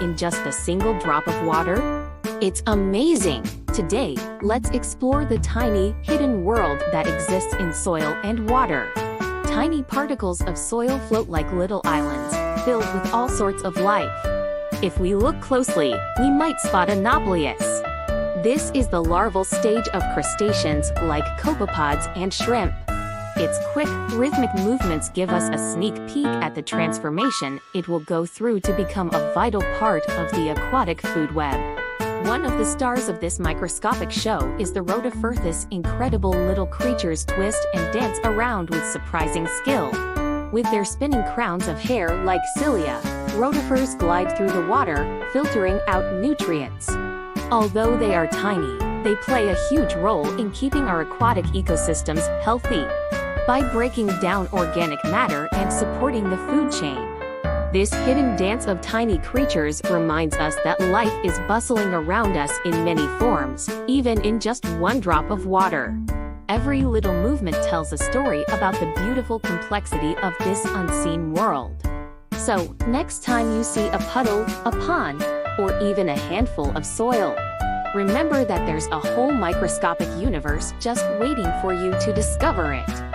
in just a single drop of water? It's amazing! Today, let's explore the tiny, hidden world that exists in soil and water. Tiny particles of soil float like little islands, filled with all sorts of life. If we look closely, we might spot a nauplius. This is the larval stage of crustaceans like copepods and shrimp. Its quick, rhythmic movements give us a sneak peek at the transformation it will go through to become a vital part of the aquatic food web. One of the stars of this microscopic show is the Rotopherthus. Incredible little creatures twist and dance around with surprising skill. With their spinning crowns of hair like cilia, rotifers glide through the water, filtering out nutrients. Although they are tiny, they play a huge role in keeping our aquatic ecosystems healthy by breaking down organic matter and supporting the food chain. This hidden dance of tiny creatures reminds us that life is bustling around us in many forms, even in just one drop of water. Every little movement tells a story about the beautiful complexity of this unseen world. So, next time you see a puddle, a pond, or even a handful of soil, remember that there's a whole microscopic universe just waiting for you to discover it.